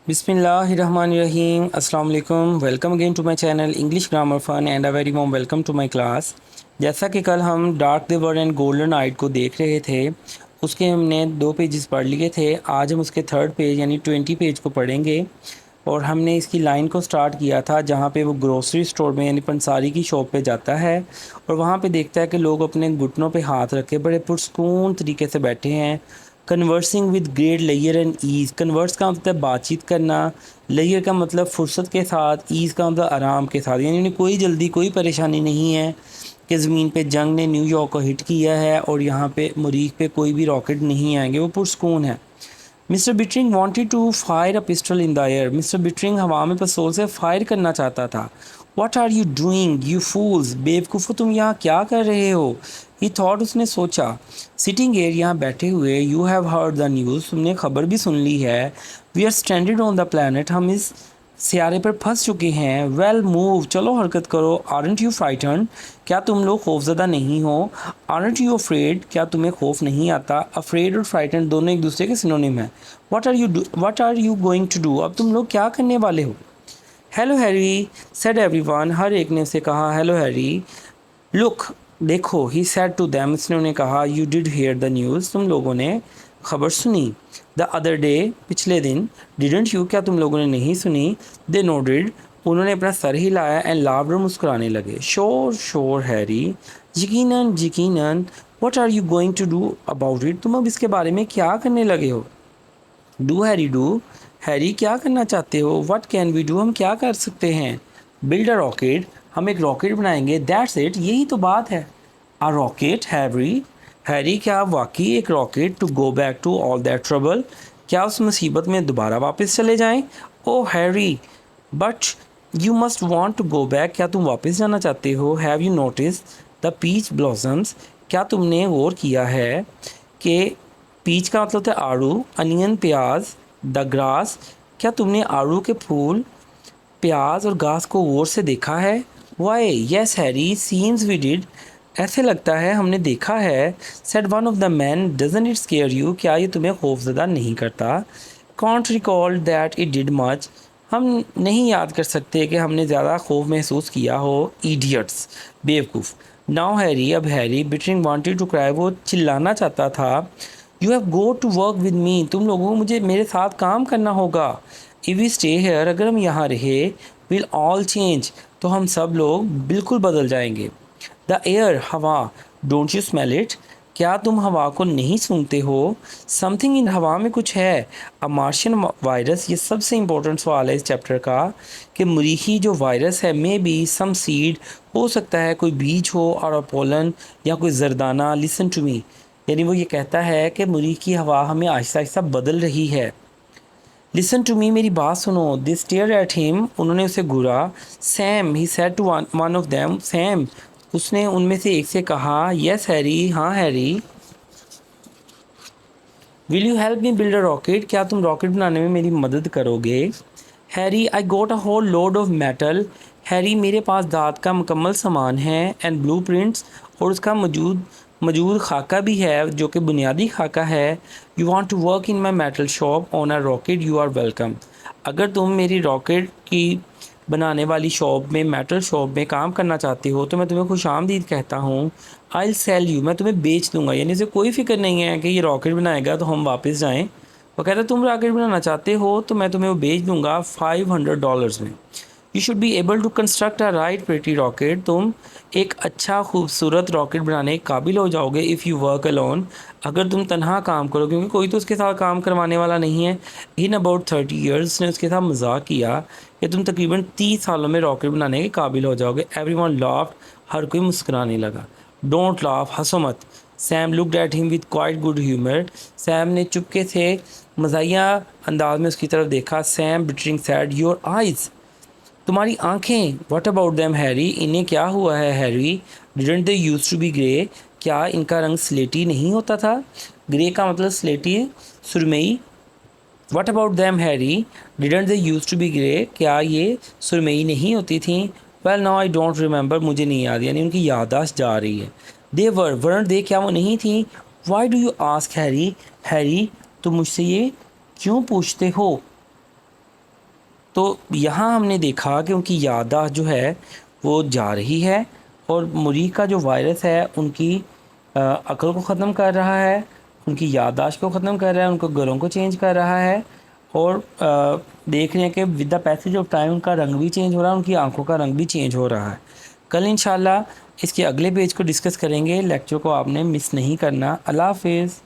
Bismillahirrahmanirrahim. Assalamu alaikum. Welcome again to my channel English Grammar Fun and a very warm welcome to my class. जैसा कि कल हम dark the word and golden night को देख रहे थे, उसके हमने 2 पेजेस पढ़ लिए थे। आज हम उसके 3rd पेज यानी 20 पेज को पढ़ेंगे और हमने इसकी लाइन को स्टार्ट किया था जहाँ पे वो ग्रोसरी स्टोर में यानी पंसारी की शॉप पे जाता है और वहाँ पे देखता है कि लोग अपने घुटनों पे हाथ रखे बड़े पुरसकून तरीके से बैठे हैं। Conversing with great layer and ease. Converse का मतलब बातचीत करना, लेयर का मतलब फुर्सत के साथ, ईज़ का मतलब आराम के साथ, यानी उन्हें कोई जल्दी कोई परेशानी नहीं है कि ज़मीन पे जंग ने न्यूयॉर्क को हिट किया है और यहाँ पे मरीख पे कोई भी रॉकेट नहीं आएंगे, वो पुरसकून है। Mister Bittering wanted to fire a pistol in the air. Mister Bittering हवा में पिस्तौल से फायर करना चाहता था। What are you doing you fools, बेवकूफ़ो तुम यहाँ क्या कर रहे हो। ही थॉट, उसने सोचा। सिटिंग एयर, यहाँ बैठे हुए। You have heard the news, तुमने खबर भी सुन ली है। We are stranded on the planet, हम इस सियारे पर फंस चुके हैं। वेल मूव, चलो हरकत करो। आरंट यू फ्राइटन्ड, क्या तुम लोग खौफजदा नहीं हो। आरंट यू अफ्रेड, क्या तुम्हें खौफ नहीं आता। अफ्रेड और फ्राइटन्ड दोनों एक दूसरे के सिनोनिम हैं। What are you going to do, अब तुम लोग क्या करने वाले हो। हेलो हैरी सेड एवरीवन, हर एक ने उसे कहा हेलो हैरी। लुक, देखो, ही सेड टू देम, उसने उन्हें कहा। You did hear the news, तुम लोगों ने खबर सुनी। द अदर डे, पिछले दिन। डिडंट यू, क्या तुम लोगों ने नहीं सुनी। दे नोडेड, उन्होंने अपना सर हिलाया। एंड लाफ्ड, मुस्कुराने लगे। श्योर श्योर हैरी, यकीनन यकीनन। What are you going to do about it, तुम अब इसके बारे में क्या करने लगे हो। डू हैरी डू, हैरी क्या करना चाहते हो। व्हाट कैन वी डू, हम क्या कर सकते हैं। बिल्ड अ रॉकेट, हम एक रॉकेट बनाएंगे। दैट्स इट, यही तो बात है। अ रॉकेट हैरी, हैरी क्या वाकई एक rocket. To go back to all that trouble, क्या उस मुसीबत में दोबारा वापस चले जाएं। Oh Harry, but you must want to go back, क्या तुम वापस जाना चाहते हो। Have you notice the peach blossoms, क्या तुमने गौर किया है कि पीच का मतलब होता है आड़ू, अनियन प्याज, द ग्रास, क्या तुमने आड़ू के फूल, प्याज और घास को गौर से देखा है। Why yes Harry, seems we did, ऐसे लगता है हमने देखा है। Said one of the man, doesn't it scare you, क्या ये तुम्हें खौफजदा नहीं करता। Can't recall that it did much, हम नहीं याद कर सकते कि हमने ज़्यादा खौफ महसूस किया हो। ईडियट्स, बेवकूफ़। नाउ हैरी, अब Harry. Bittering wanted to cry, वो चिल्लाना चाहता था। You have go to work with me, तुम लोगों को मुझे मेरे साथ काम करना होगा। इफ़ वी स्टे हेयर, अगर हम यहाँ रहे, विल ऑल चेंज, तो हम सब लोग बिल्कुल बदल जाएंगे। द एयर, हवा। डोंट यू स्मेल इट, क्या तुम हवा को नहीं सूंघते हो। समथिंग इन, हवा में कुछ है। अ मार्शियन वायरस, ये सबसे इंपॉर्टेंट सवाल है इस चैप्टर का कि मरीखी जो वायरस है, मे बी सम सीड, हो सकता है कोई बीज हो, और पोलन, या कोई जरदाना। लिसन टू मी, यानी वो ये कहता है कि मरीख की हवा हमें आहिस्ता आहिस्ता बदल रही है। लिसन टू मी, मेरी बात सुनो। दे स्टेयर एट हिम, उन्होंने उसे घूरा। Sam, he said to one of them, Sam, उसने उनमें से एक से कहा। यस हैरी, हाँ Harry. Will you help me build a rocket, क्या तुम रॉकेट बनाने में मेरी मदद करोगे। Harry, I got a whole load of metal, Harry मेरे पास दाँत का मुकम्मल सामान है। एंड ब्लू प्रिंट्स, और उसका मौजूद मौजूद खाका भी है जो कि बुनियादी खाका है। You want to work in my metal shop on a rocket, you are welcome, अगर तुम मेरी रॉकेट की बनाने वाली शॉप में, मेटल शॉप में काम करना चाहते हो तो मैं तुम्हें खुश आमदीद कहता हूँ। आई सेल यू, मैं तुम्हें बेच दूंगा, यानी इसे कोई फ़िक्र नहीं है कि ये रॉकेट बनाएगा तो हम वापस जाएं। वो कहता है तुम रॉकेट बनाना चाहते हो तो मैं तुम्हें वो बेच दूंगा $500 में। You should be able to construct a right pretty rocket, तुम एक अच्छा खूबसूरत रॉकेट बनाने के काबिल हो जाओगे। इफ़ यू वर्क अलोन, अगर तुम तनहा काम करो, क्योंकि कोई तो उसके साथ काम करवाने वाला नहीं है। इन अबाउट 30 years, उसने उसके साथ मजाक किया कि तुम तकरीबन 30 सालों में रॉकेट बनाने के काबिल हो जाओगे। एवरीवन लाफ्ड, हर कोई मुस्कुराने लगा। डोंट लाफ, हंसो मत। Sam looked at him with quite good humour, Sam ने चुपके से मज़ाहिया अंदाज में उसकी तरफ देखा। Sam bettering sad, your eyes, तुम्हारी आंखें। व्हाट अबाउट देम हैरी, इन्हें क्या हुआ है Harry. Didn't they use to be grey, क्या इनका रंग स्लेटी नहीं होता था। ग्रे का मतलब स्लेटी, सुरमई। What about them Harry, didn't they use to be grey, क्या ये सुरमई नहीं होती थी। Well now I don't remember, मुझे नहीं याद, यानी उनकी याददाश्त जा रही है। दे वरंट दे, क्या वो नहीं थी। Why do you ask Harry, Harry तुम मुझसे ये क्यों पूछते हो। तो यहाँ हमने देखा कि उनकी याददाश्त जो है वो जा रही है, और मुरी का जो वायरस है उनकी अक्ल को ख़त्म कर रहा है, उनकी याददाश्त को ख़त्म कर रहा है, उनको गलों को चेंज कर रहा है। और देख रहे हैं कि with the passage of time उनका रंग भी चेंज हो रहा है, उनकी आंखों का रंग भी चेंज हो रहा है। कल इंशाल्लाह इसके अगले पेज को डिस्कस करेंगे। लेक्चर को आपने मिस नहीं करना। अल्लाह हाफिज़।